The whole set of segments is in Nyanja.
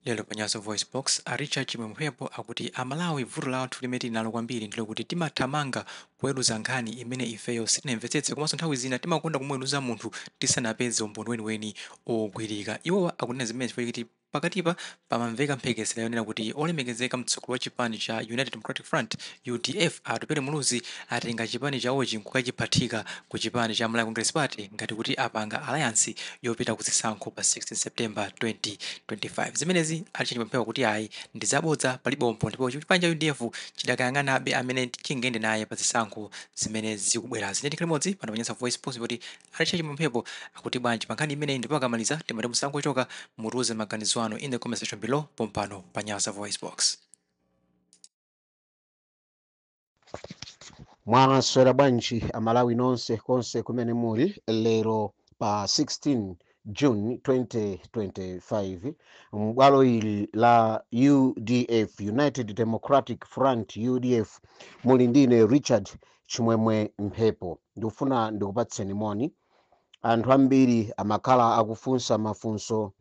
Lelo panyaso voice box Richard Chimwemwepo akuti amalawi vuto la anthu limene tinalo kwambiri ndilo kuti timathamanga kuweruza nkhani imene ifeyo sitinamvetsetse komanso nthawi zina timakonda kumweruza munthu tisanapeze umboni weniweni ogwirika. Iwowa akunena zimene chifukwa kuti pakatipa pamamveka mphekesera yonena kuti olemekezeka mtsogoleri wa chipani cha United Democratic Front UDF Atupele Muluzi atenga chipani chawochi nkukachiphatika ku chipani cha Malawi Congress Party ngati kuti apanga alliance yopita kuzisankho pa 16 September 2025. Zimenezi alichimpewa kuti ayi ndi zabodza palibompo ndipo chipani cha UDF chidakayang'anabe amene chingende naye pa zisankho zimene zikubwerazi. Ndi limodzi pano panyasa voice post kuti alichimpewa akuti bwanji pankhani imene ndipo akamaliza timati musankho choka muruze maganizo ano in the comment section below pompano panyasa voice box. Mwaswera bwanji amalawi nonse konse kumene muli lero pa 16 June 2025 mbwalo ili la UDF United Democratic Front UDF muli ndine Richard Chimwemwepo. Ndikufuna ndikupatseni moni. Anthu ambiri amakhala akufunsa mafunso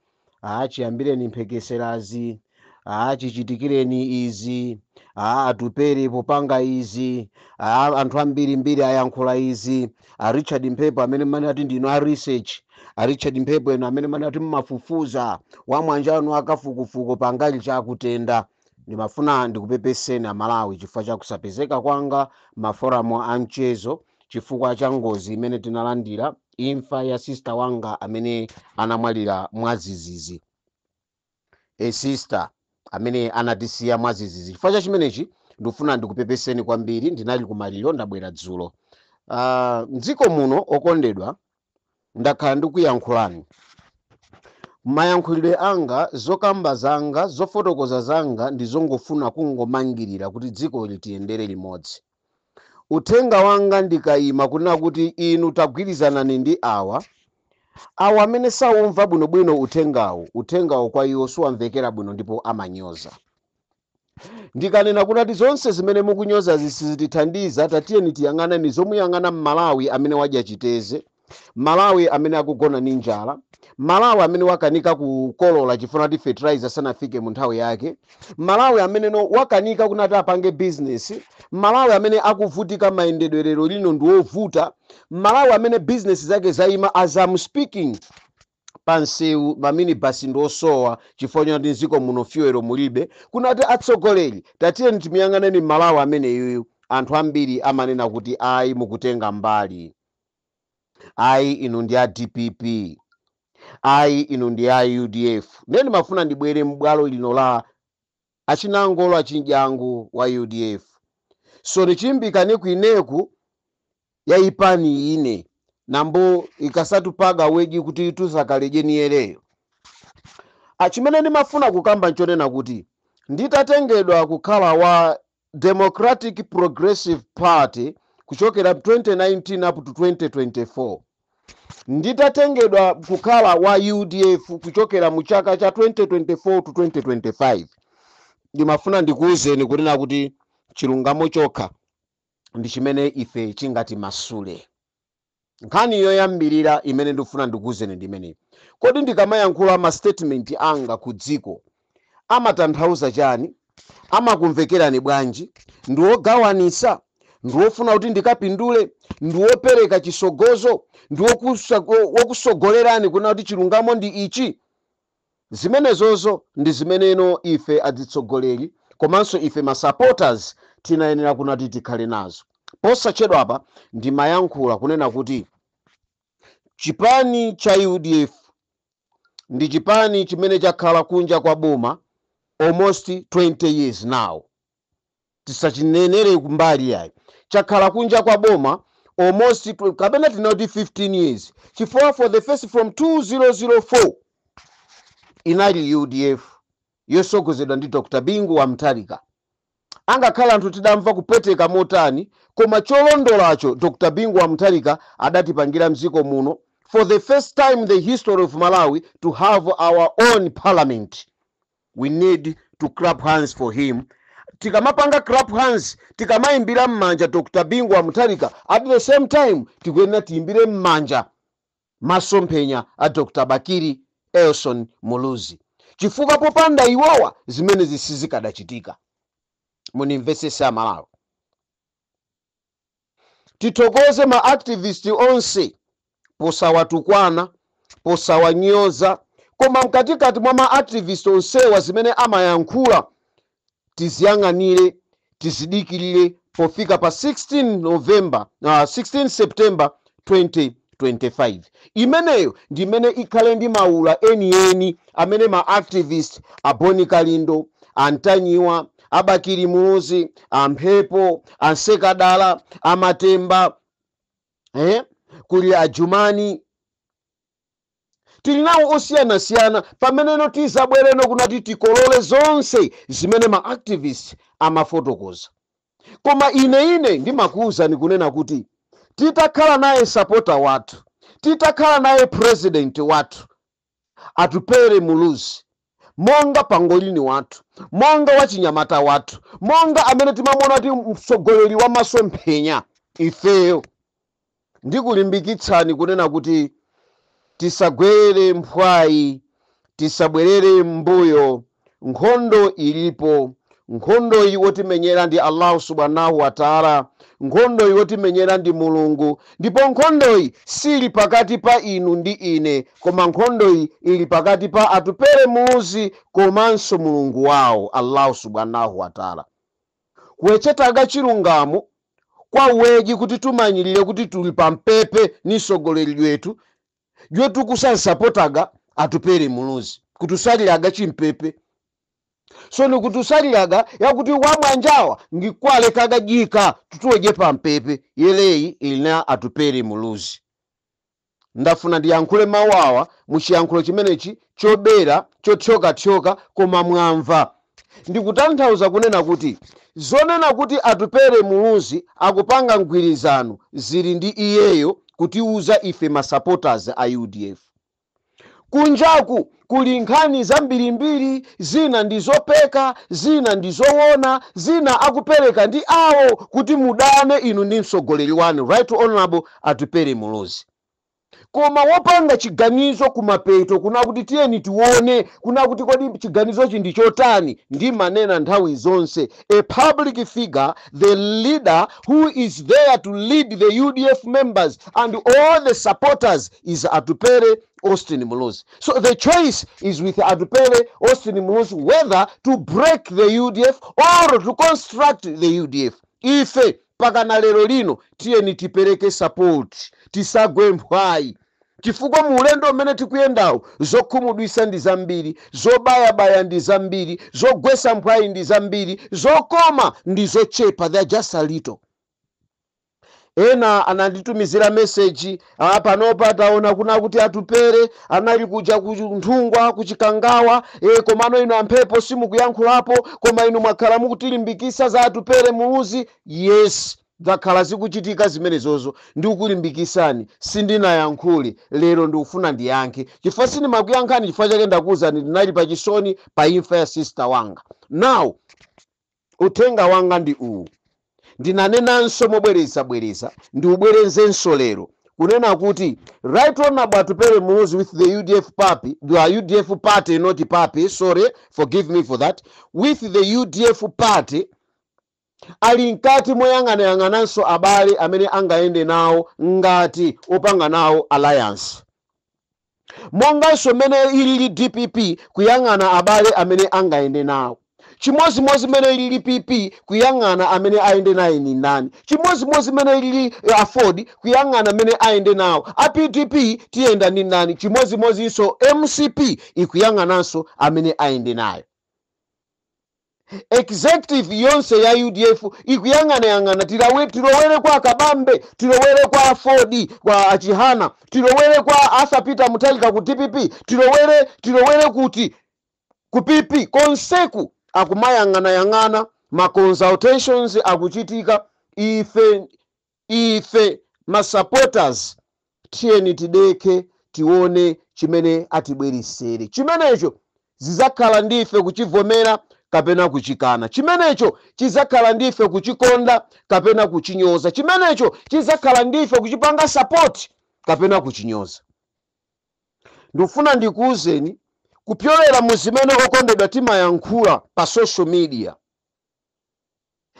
achiyambireni mphekeserazi achichitikireni izi Atupele popanga izi anthu ambiri ayankhula izi Richard Mphepo amene mani ati ndino research Richard Mphepo eno amene mani ati mmafufuza wamwanjano akafukufuko pangali chakutenda. Ndimafuna ndikupepeseni amalawi chifukwa chakusapezeka kwanga maforamu a mchezo chifukwa cha ngozi imene tinalandira imfa ya sister wanga amene anamwalira mwazizizi. Sister amene anatisiya mwazizizi. Chifukwa cha chimenechi ndikufuna ndikupepeseni kwambiri. Ndinali kumaliro ndabwera dzulo. Mdziko muno okondedwa ndakhala ndikuyankhulani. Mayankhulidwe anga zokamba zanga zofotokoza zanga ndizongofuna kungomangirira kuti dziko litiyendere limodzi. Uthenga wanga ndikayima kunena kuti inu tagwirizanani ndi awa amene saumva bwinobwino uthengawo kwa iwo siwamvekera bwino ndipo amanyoza. Ndikanena kuti zonse zimene mukunyoza zisizitithandiza tatiyeni tiyang'aneni zomuyang'ana Malawi amene wadya chiteze, Malawi amene akugona ndi njala, Malawi amene wakanika kukolola chifuna ti fertilizer sanafike mu nthawi yake, Malawi amene wakanika kunati apange business, Malawi amene akuvutika mayendedwerero lino ndiwovuta, Malawi amene business zake zaima as I'm speaking pansewu mamini basi ndosowa chifukwa ndi nziko muno fuelo mulibe. Kunati atsogoleri tatiyeni timuyang'aneni Malawi amene yuyu. Anthu ambiri amanena kuti ayi mukutenga mbali, ayi inu ndi a DPP, ayi inu ndi a UDF. Neni mafuna ndibwere mbwalo lino la achinangolo achinjangu wa UDF. So nichimbikane kuineku ya ipani ine nambo ikasatupaga wedi kuti tusakalejeni yereyo. Achimene ndimafuna kukamba nchonena kuti nditatengedwa kukhala wa Democratic Progressive Party kuchokera 2019 up to 2024. Nditatengedwa kukhala wa UDF kuchokera mu chaka cha 2024 to 2025. Ndimafuna ndikuuzeni kunena kuti chilungamo chokha ndi chimene ife chingati masule. Nkhani yoyambirira imene ndifuna ndikuuzeni ndimene. Kodi ndikamayankhula ma statement anga ku dziko amatanthauza chani? Amakumvekerani bwanji? Ndiwogawanisa? Ndiwofuna kuti ndikapindule? Ndiwopereka chisogozo? Ndiwokusogolerani kuna kuti chilungamo ndi ichi? Zimenezozo ndi zimeneno ife azitsogoleri komanso ife ma supporters tinayenera kunati tikhale nazo. Posachedwa apa ndimayankhula kunena kuti chipani cha UDF ndi chipani chimene chakhala kunja kwa boma almost 20 years now. Tisachinenere kumbali yayi. Chakhala kunja kwa boma almost kapena tinoti 15 years. Chifukwa for the first from 2004 inali UDF yosogozedwa ndi Dr. Bingu wa Mutharika. Angakhala anthu tidamva kupweteka motani koma cholondolacho Dr. Bingu wa Mutharika adatipangira mziko muno for the first time in the history of Malawi to have our own parliament. We need to clap hands for him. Tikamapanga clap hands, tikamaimbira mmanja Dr. Bingu wa Mutharika, at the same time tikuyenera tiimbire mmanja masomphenya a Dr. Bakiri Elson Muluzi. chifukwa popanda iwowa zimene zisizikadachitika. Munimvesese amalawi. Tithokoze ma activist onse posawatukwana, posawanyoza, koma mkatikati mwa ma activist onsewa zimene amayankhula tiziyang'anire, tizidikirire pofika pa 16 September 2025. Imeneyo ndi imene ikhale ndi maula enieni amene ma activist Boni Kalindo, Antanyiwa, Abakiri Muluzi, Amphepo, Ansekadala, Amatemba, kuli Ajumani, tili nawo osiyanasiyana pameneno tizabwereno kunati tikolole zonse zimene ma activist amafotokoza. Koma ine ndimakuwuzani kunena kuti titakhala naye supporter wathu, titakhala naye president wathu Atupele Muluzi, monga pangolini wathu, monga wachinyamata wathu, monga amene timamona ati mtsogoleri wa masomphenya, ifeyo ndikulimbikitsani kunena kuti tisagwere mphwayi, tisabwerere mbuyo. Nkhondo ilipo, nkhondo iyi wotimenyera ndi Allah subhanahu wa ta'ala, nkhondo iyi wotimenyera ndi Mulungu, ndipo nkhondo iyi sili pakati pa inu ndi ine, koma nkhondo iyi ili pakati pa Atupele Muluzi komanso Mulungu wawo Allah subhanahu wa ta'ala. Kuwechetaga chilungamo kwa weji kuti tumanyirire kuti tuli pampepe ni sogoleri lwetu kusansapotaga Atupele Muluzi kutusaliraga chimpepe. So ni kutusaliraga yakuti wamwanjawa ngikwalekaga jika tutuweje pampepe yeleyi ilina Atupele Muluzi. Ndafuna ndiyankhule mawawa muchiyankhulo chimenechi chobera chothyoka koma mwamva. Ndikutanthauza kunena kuti zonena kuti Atupele Muluzi akupanga mgwirizano zili ndi iyeyo kutiuza ife ma supporters a UDF. Kunjaku kuli nkhani zambirimbiri, zina ndizopeka, zina ndizowona, zina akupereka ndi awo kuti mudane inu ndi mtsogoleri wanu Right Honorable Atupele Muluzi. Koma wopanga chiganizo kumapeto kuna kuti tiyeni tione kuna kuti kodi chiganizo ndi chotani, ndi manena nthawi zonse a public figure, the leader who is there to lead the UDF members and all the supporters is Atupele Austin Muluzi. So the choice is with Atupele Austin Muluzi whether to break the UDF or to construct the UDF. Ife pakana lero lino tiyeni tipereke support, tisagwe mphwayi. Chifukwa mulendo umene tikuyendawo zokhumudwisa ndi zambiri, zobayabaya ndi zambiri, zogwesa mphwayi ndi zambiri, zokoma ndi zochepa, they are just a little. Ena ananditumizira message panopa taona kuna kuti Atupele anali kuja kunthungwa kuchikangawa, komano ino Amphepo simukuyankhulapo, koma inu mwakhala mukutilimbikisa za Atupele Muluzi. Yes, zakhala zikuchitika zimenezozo, ndikulimbikisani, sindinayankhule lero ndikufuna ndiyankhe. Chifukwa sindimakuyankhani chifukwa chake ndakuwuzani ndinali pachisoni pa imfa ya sister wanga. Now uthenga wanga ndi uwu, ndinanenanso mobwereza ndiubwerezenso lero kunena kuti Right Honorable Atupele Muluzi with the UDF party, the UDF party, not party, sorry, forgive me for that, with the UDF party ali nkati moyang'ananso abale amene angaende nawo ngati opanga nawo alliance. Monganso mene ilili DPP kuyang'ana abale amene angaende nawo. Chimozimozi mene ilili PP kuyang'ana amene aende naye ni nani. Chimozimozi mene ilili Afford kuyang'ana amene aende nawo. PDP tienda ni nani. Chimozimozi iso MCP ikuyang'ananso amene aende nayo. Executive yonse ya UDF ikuyang'ana tilowere kwa Kabambe, tilowere kwa Afford, kwa Achihana, tilowere kwa Arthur Peter Mutalika ku DPP, tilowere kuti ku PP konseku akumayang'ana ma consultations akuchitika. Ife ma supporters tiyeni tideke tione chimene atibwerisere. Chimenecho zizakhala ndife kuchivomera kapena kuchikana. Chimenecho chizakhala ndife kuchikonda kapena kuchinyoza. Chimenecho chizakhala ndife kuchipanga support kapena kuchinyoza. Ndufuna ndikuuzeni kupyolera muzimene okondedwa timayankhula pa social media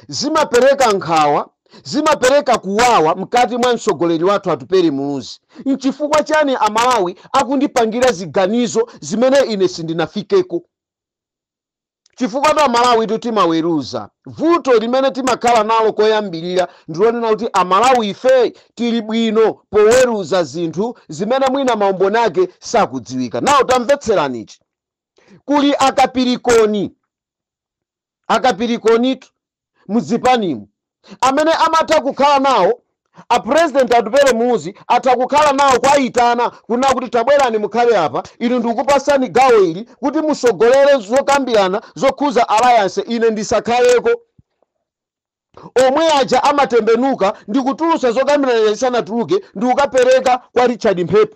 zimapereka nkhawa, zimapereka kuwawa mkati mwa mtsogoleri wathu Atupele Muluzi. Nchifukwa chani Amalawi akundipangira ziganizo zimene ine sindinafikeko? Chifukwa tu Amalawi timaweruza. Vuto limene timakhala nalo koyambirira ndilonena kuti Amalawi ife tili bwino poweruza zinthu zimene mwina maumboni ake sakudziwika. Nawo tamvetseranichi. Kuli akapirikonitu muzipanimu amene amatha kukhala nawo a president Atupele Muluzi atha kukhala nawo kwayitana kuna kuti tabwerani mukhale apa, inu ndikupasani gawo ili kuti musogolere zokambirana zokhuza alliance, ine ndisakhaleko. Omwe aja amatembenuka ndikutulusa zokambirana zisanatuluke ndikukapereka kwa Richard Mphepo,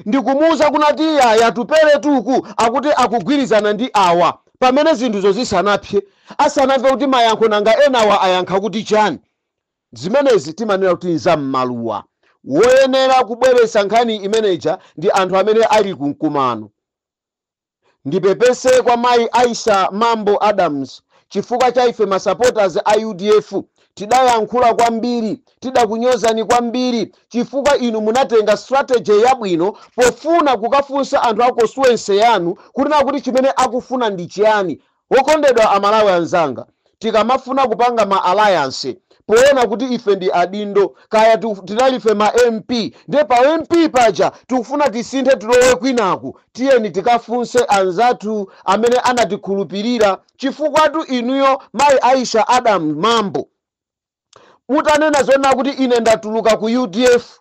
ndikumuuza kunati yaya Atupele tuku akuti akugwirizana ndi awa, pamene zinthuzo zisanapye asanamve kuti mayankho nanga enawa ayankha kuti chani. Zimenezi timanena kuti nzammaluwa. Woyenera kubweretsa nkhani imeneja ndi anthu amene ali kumkumano. Ndipepese kwa mayi Aisha Mambo Adams chifukwa cha ife masupporters a UDF tidayankhula kwambiri, tidakunyozani kwambiri chifukwa inu munatenga strategy yabwino pofuna kukafunsa anthu a constituency yanu kuti chimene akufuna ndi chiyani. Wokondedwa Amalawi anzanga, tikamafuna kupanga ma alliance poona kuti ife ndi adindo kaya tinalife ma MP ndiye pa MP paja tikufuna tisinthe tilowe kwinaku, tiyeni tikafunse anzathu amene anatikhulupirira. Chifukwa tu inuyo mayi Aisha Adam Mambo mutanena zona kuti ine ndatuluka ku UDF,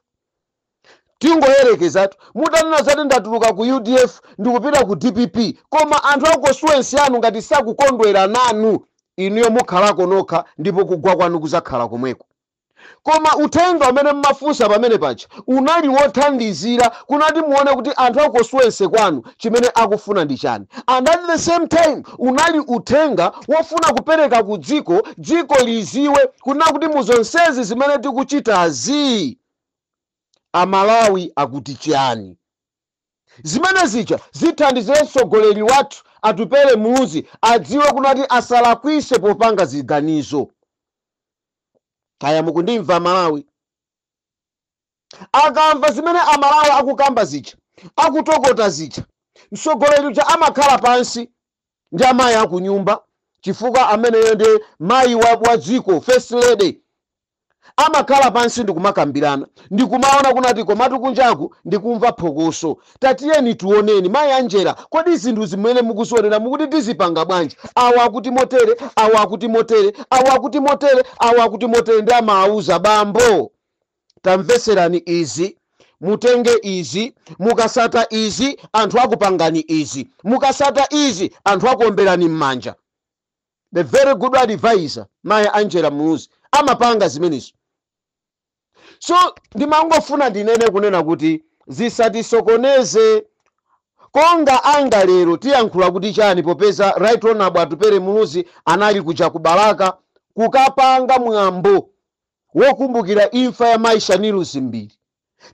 tingoyerekezatu mutanena zoti ndatuluka ku UDF ndikupita ku DPP, koma anthu a constituency yanu ngati sakukondwera nanu inuyo mukhalako nokha ndipo kugwa kwanu kuzakhala komweko. Koma uthenga amene mmafunsa pamene pacha unali wothandizira kunati muone kuti anthu a constituency kwanu chimene akufuna ndi chani, and at the same time unali uthenga wofuna kupereka ku dziko liziwe kunena kuti muzonsezi zimene tikuchitazi Amalawi akuti chani. Zimene zija zithandizire mtsogoleri wathu Atupele Muluzi adziwe kunati asalakwise popanga ziganizo. Kaya mukundimva Amalawi? Akamva zimene Amalawi akukamba zija, akutokota zija, mtsogoleri uja amakhala pansi ndi amayi akunyumba, chifukwa ameneyo ndi mayi wa dziko, first lady. Amakhala pansi ndikumakambirana, ndikumaona kunati komatu kunjaku ndikumva phokoso. Tatiyeni tuoneni mayi Angela, kodi zinthu zimene mukusionera mukuti tizipanga bwanji? Awa akuti motere, awa akuti motere, awa akuti motere, awa akuti motere, ndi amauza bambo. Tamveserani izi, mutenge izi, mukasata izi anthu akupangani izi, mukasata izi anthu akuomberani m'manja. The very good advisor mayi Angela Muluzi amapanga zimenezo. So ndimangofuna ndinene kunena kuti zisatisokoneze. Konga anga lero tiyankhula kuti chani popeza Right Honorable Atupele Muluzi anali kuja kubalaka kukapanga mwambo wokumbukira imfa ya mayi Shanilu Zimbiri.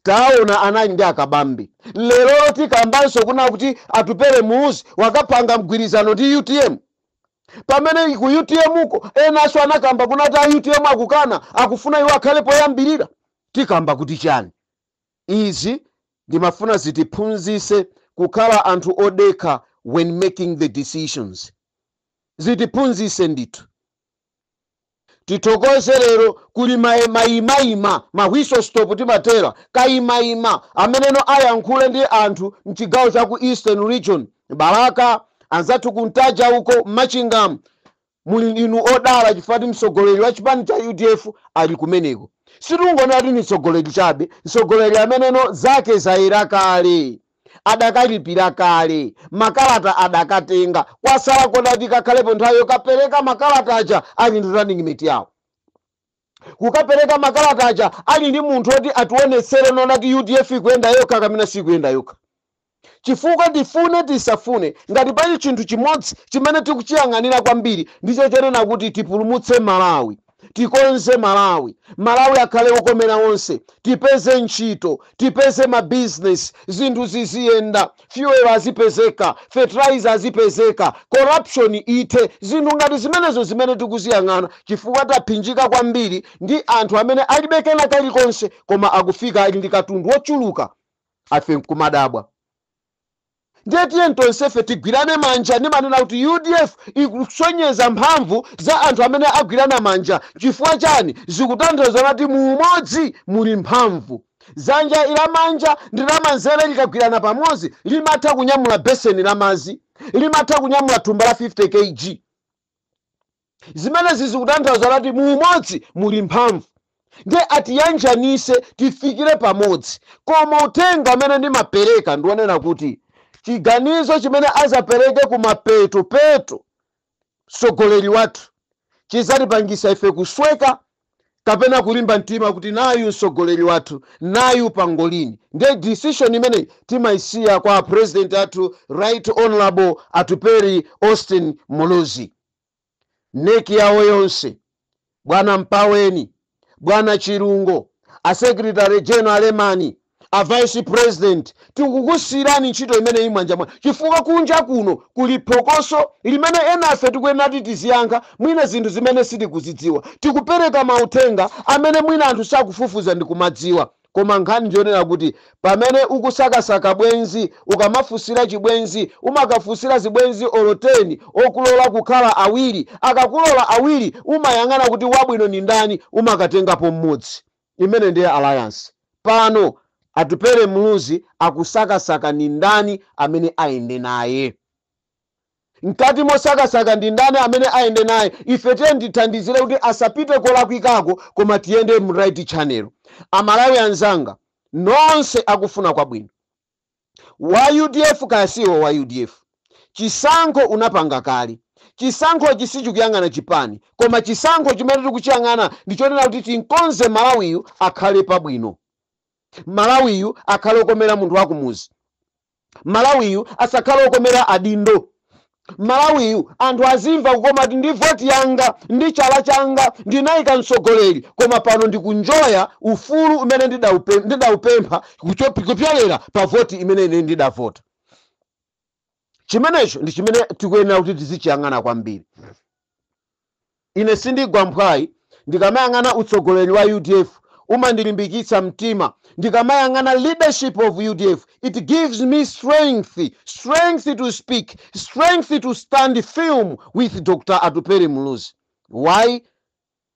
Taona anali ndi akabambe. Lero tikambanso kuna kuti Atupele Muluzi wakapanga mgwirizano ndi UTM. Pamene ku UTM uko enaso anakamba kunati UTM akukana akufuna iwo akhale poyambirira. Tikamba kuti chani. Izi ndimafuna zitiphunzise kukhala anthu odekha when making the decisions. Zitiphunzise ndithu. Titokoze lero kuli mayimayima mahwiso stop timatera kayimayima ameneno ayankhule ndi anthu mchigawo cha ku Eastern Region, Balaka anzathu kuntaja uko Machingamu. Muli inu odala chifukwa mtsogoleri wa chipani cha UDF ali kumeneko. Situngonena kuti mtsogoleri chabe, mtsogoleri ameneno zake zaira kale, adakalipira kale, makalata adakatenga, kwasala kodati kakhalepo nthawi yokapereka makalata aja ali ndi running mate yawo. Kukapereka makalata aja ali ndi munthu oti atiwonetsere nonati UDF ikuyenda yokha kapena sikuyenda yokha. Chifukwa tifune tisafune ngati pali chinthu chimodzi chimene tikuchiyang'anira kwambiri ndicho chonena kuti tipulumutse Malawi. tikonze Malawi akhale okomera onse, tipeze ntchito, tipeze ma business, zinthu ziziyenda, fuel azipezeka, fertilizer azipezeka, corruption ite, zinthu ngati zimenezo zimene tikuziyang'ana chifukwa taphinjika kwambiri ndi anthu amene alibekena kalikonse koma akufika ali ndi katundu wochuluka afe nkumadabwa. Ndiye tiye tonsefe tigwirane manja ndimanena kuti UDF ikusonyeza mphamvu za anthu amene agwirana manja. Chifukwa chani? Zikutanthauza kuti mu umodzi muli mphamvu. Dzanja ilamanja ndi lamanzere likagwirana pamodzi limatha kunyamula beseni la madzi, limatha kunyamula thumba la 50 kg. Zimenezi zikutanthauza kuti mu umodzi muli mphamvu. Ndiye atiyanjanise tifikire pamodzi. Koma uthenga amene ndimapereka ndionena kuti chiganizo chimene azapereke kumapeto mtsogoleri wathu chizatipangisa ife kusweka kapena kulimba mtima kuti nayu mtsogoleri wathu, nayu pangolini. Ndiye decision imene timaisiya kwa president athu Right Honorable Atuperi Austin Muluzi. Neki yawo yonse, Bwana Mpaweni, Bwana Chirungo, a Secretary General Alemani, a Vice President, tikukusirani ntchito imene imanja mwa. Chifukwa kunja kuno kuli phokoso limene enafe tikuyenera tiziyankha, mwina zinthu zimene sitikuzidziwa. Tikupereka mauthenga amene mwina anthu sakufufuza ndi kumadziwa. Koma nkhani ndionera kuti pamene ukusakasaka bwenzi, ukamafusira chibwenzi, umakafusira zibwenzi oloteni, okulola kukhala awiri, akakulola awiri, umayang'ana kuti wabwino ni ndani, umakatengapo mmodzi. Imene ndiye alliance. Pano Atupere Muluzi akusakasaka ni ndani amene aende naye. Nkati mosakasaka ndi ndani amene aende naye, ife tithandizire kuti asapite kolakwikako koma tiyende mu right channel. Amalawi anzanga nonse akufuna kwabwino. Wa UDF kayasiwo wa UDF. Chisankho unapanga kali. Chisankho chisichukuyang'ana chipani, koma chisankho chimene tikuchiyang'ana ndichonena kuti tinkonze Malawiyu akhale pabwino. Malawiyu akhale okomera munthu wakumuzi. Malawiyu asakhale okomera adindo. Malawiyu anthu azimva kukoma kuti ndi voti yanga, ndi chala changa, ndinayika mtsogoleri, koma pano ndikunjoya ufulu umene ndidawupempha kupyolera pa voti imene ine ndidavota. Chimenecho ndi chimene tikuyenera kuti tizichiyang'ana kwambiri. Ine sindigwa mphwayi ndikamayang'ana utsogoleri wa UDF umandilimbikitsa mtima. Ndikamayang'ana leadership of UDF, it gives me strength to speak, strength to stand firm with Dr. Atuperi Muluzi. Why?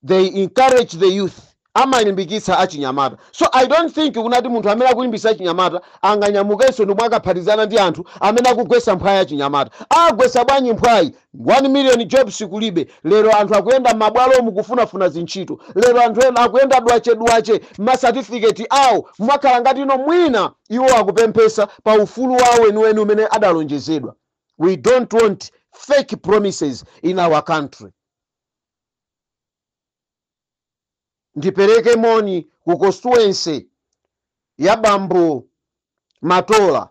They encourage the youth. Amalimbikitsa achinyamata. So I don't think kunati munthu amene akulimbikitsa achinyamata anganyamukenso ndi mwakaphatizana ndi anthu amene akugwesa mphwayi achinyamata. Agwesa bwanyi mphwayi 1 million jobs kulibe. Lero anthu akuyenda mabwalo mukufunafuna zintchito. Lero anthu akuyenda dwache ma certificate awo mwakhala ngati ino mwina iwo akupemphesa pa ufulu wawo weniweni umene adalonjezedwa. We don't want fake promises in our country. Ndipereke moni ku constituency ya Bambo Matola.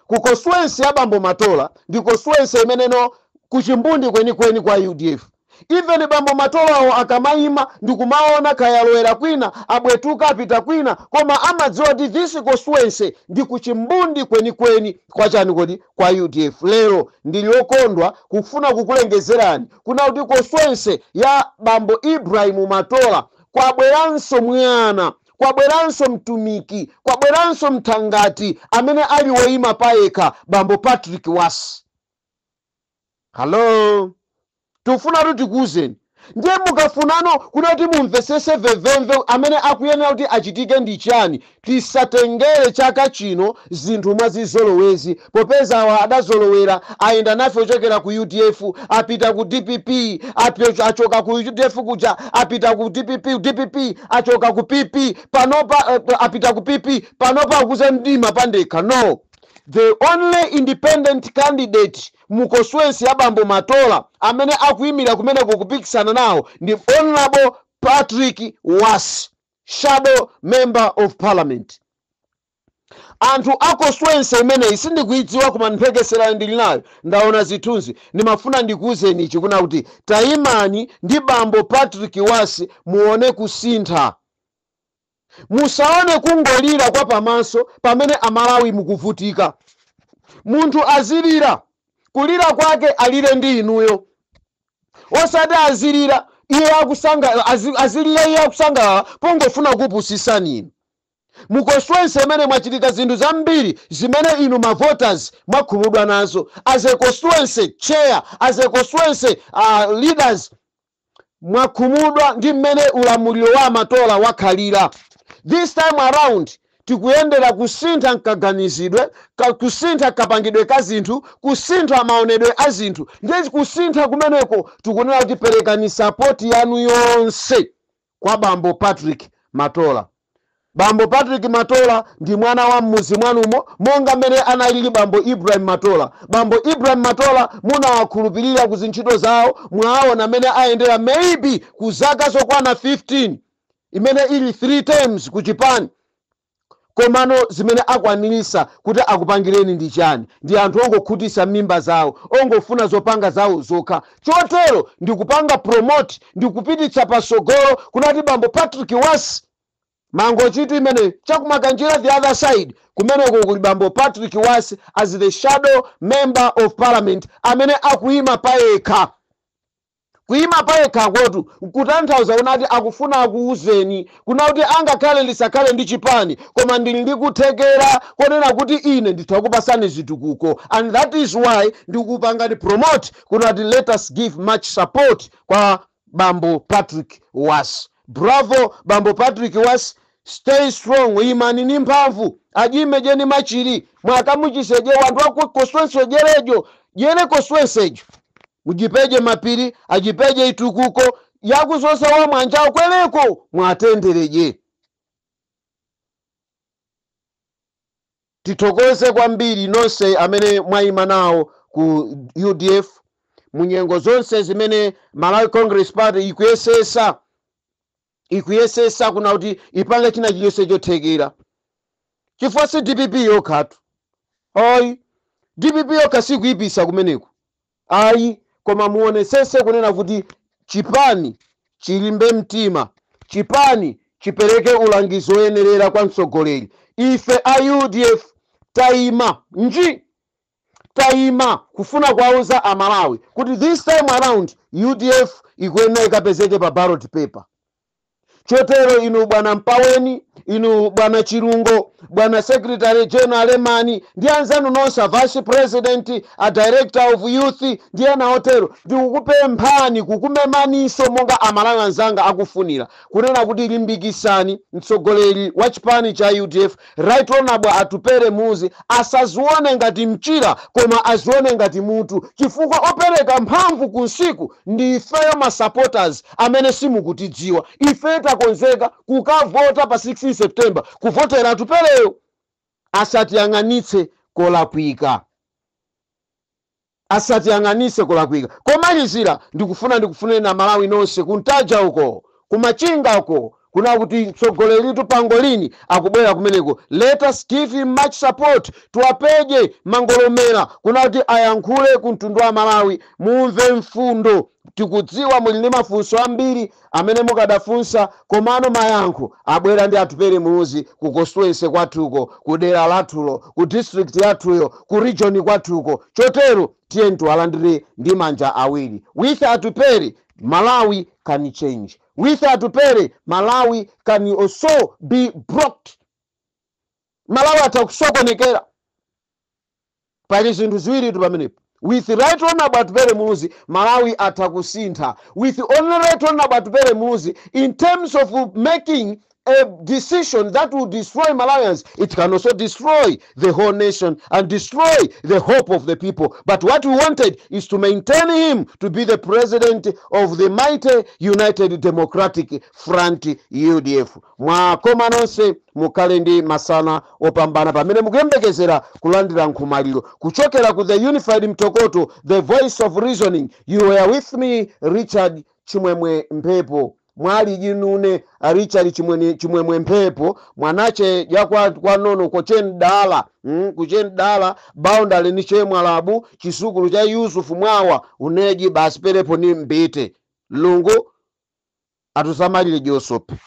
Ku constituency ya Bambo Matola ndi constituency imeneno kuchimbundi kweni kwa UDF. Even Bambo Matola akamayima ndikumaona kayalowera kwina, abwetuka apita kwina, koma amadziwa kuti this constituency ndi kuchimbundi kweni kwa chani kodi kwa UDF. Lero ndili okondwa kufuna kukulengezerani kuna kuti constituency ya Bambo Ibrahim Matola kwabweranso mwana, kwabweranso mtumiki, kwabweranso mtangati amene ali woyima payekha, Bambo Patrick Wasi. Hello, tufuna kuti tikuzeni. Ndiye mukafunano kunati mumvesese vevemve amene akuyenera kuti achitike ndi chani. Tisatengere chaka chino zinthu mwazizolowezi, popeza awa adazolowera ayenda nafe ochokera ku UDF apita ku DPP, achoka ku UDF kuja apita ku DPP achoka ku PP, panopa apita ku PP, panopa akuze mdima pandekha. No, the only independent candidate mu constituency ya Bambo Matola amene akuyimira kumene kukupikisana nawo ndi Honorable Patrick Wasi, shadow member of parliament. anthu a constituency imeneyi sindikuidziwa koma mphekesera ndili nayo ndaona zithunzi ndimafuna ndikuwuzeni ichi kuna kuti tayimani ndi bambo Patrick Wasi muone kusintha. Musaone kungolira kwa pamaso pamene amalawi mukuvutika. Munthu azilira, kulira kwake alire ndi inuyo. Osati azilira iye akusanga azilira iye akusanga pongofuna kupusisani inu. Mu constituency imene mwachitika zinthu zambiri zimene inu ma voters mwakhumudwa nazo. As a constituency chair, as a constituency leaders mwakhumudwa ndi mmene ulamuliro wa Matola wakhalira. This time around tikuyendera kusintha nkaganizidwe, kusintha kapangidwe ka zinthu, kusintha maonedwe a zinthu. Ndiye kusintha kumeneko tikunena kuti perekani support yanu yonse kwa bambo Patrick Matola. Bambo Patrick Matola ndi mwana wa mmuzi mwanumo monga mmene analili bambo Ibrahim Matola. Bambo Ibrahim Matola munawakhulupirira ku zintchito zawo, mwaona mmene ayendera maybe ku zaka zokwana 15 imene ili 3 terms ku Chipani. Komano zimene akwanirisa kuti akupangireni ndi chani? Ndi anthu ongokhutisa mimba zawo, ongofuna zopanga zawo zokha. Chotero ndikupanga promote, ndikupititsa pasogolo kunati bambo Patrick Wasi mango chitu imene chakumakanjira the other side kumeneko kuli bambo Patrick Wasi as the shadow member of parliament amene akuyima payekha. Kuyima payekha kwetu kutanthauza unati akufuna akuuzeni kuna kuti angakhale lisakhale ndi Chipani koma ndili ndikuthekera konena kuti ine ndithakupasani zitukuko, and that is why ndikupanga promote kunati let us give much support kwa bambo Patrick Wasi. Bravo bambo Patrick Wasi, stay strong, imani ni mphamvu, ajime jeni machiri mwakamuchiseje wantu wa constituency jerejo jene constituency mujipeje mapiri ajipeje itukuko yakuzosa wa mwanjao kweleko mwatendereje. Titokoze kwambiri nonse amene mwayima nawo ku UDF munyengo zonse zimene Malawi Congress Party ikuyesesa kuna kuti ipange china chilichonse chothekera. Chifukwa si DPP yokhatu. Ayi, DPP yokha sikuyipisa kumeneko. Ayi, koma muonesese kunena kuti Chipani chilimbe mtima, Chipani chipereke ulangizo oyenerera kwa mtsogoleri. Ife a UDF tayima kufuna kwauza amalawi kuti this time around UDF ikuyenera ikapezeke pa ballot paper. Chotero inu bwana Mpaweni, inu bwana Chirungo, bwana Secretary General Emani, ndi anzanu nonse Vice President, a Director of Youth, ndi ana hotero, ndikukupemphani kukumemaniso monga amalawi anzanga akufunira kunena kuti limbikisani mtsogoleri wa Chipani cha UDF Right Honorable Atupere Muzi asazione ngati mchira koma azione ngati mutu, chifukwa opereka mphamvu kunsiku ndi ifeyo ma supporters amene simukutidziwa. Ife takonzeka kukavota pa 16 September kuvotera Atupereyo. Asatiyang'anitse kolakwika, asatiyang'anitse kolakwika. Komalizira ndikufunira na Malawi nonse kuntaja uko kumachinga uko kuna kuti mtsogoleri tupangolini akubwera kumeneko. Let us give him much support. Tuwapeje mangolomera kuna kuti ayankhule kumtundu wa Malawi mumve mfundo. Tikudziwa muli ndi mafunso ambiri amene mukadafunsa komano mayankho abwera ndi Atupere Muzi ku constituency kwathuko, ku dera lathulo, ku district yathuyo, ku region kwathuko. Chotero tiye tiwalandire ndi manja awiri. With Atupere Malawi can change. With Atupere Malawi can also be brought. Malawi atakusokonekera pali zinthu ziwiri tu pamenepo. With Right Honorable Atupere Muzi Malawi atakusintha. With only Right Honorable Atupere Muzi in terms of making a decision that will destroy Malawians, it can also destroy the whole nation and destroy the hope of the people. But what we wanted is to maintain him to be the president of the mighty United Democratic Front UDF. Mwakoma nonse mukhale ndi masana opambana pamene mukuyembekezera kulandira nkhomaliro kuchokera ku the Unified Mtokoto, the voice of reasoning. You were with me, Richard Chimwemwe Mphepo. mwali jinune Richard chimwemwe mphepo mwanache kwa nono kochen dala kuchen dala boundary ni chemwalabu chisukulu cha Yusufu mwawa uneji basi perepo ni mbite lungu atusamalire Josephine.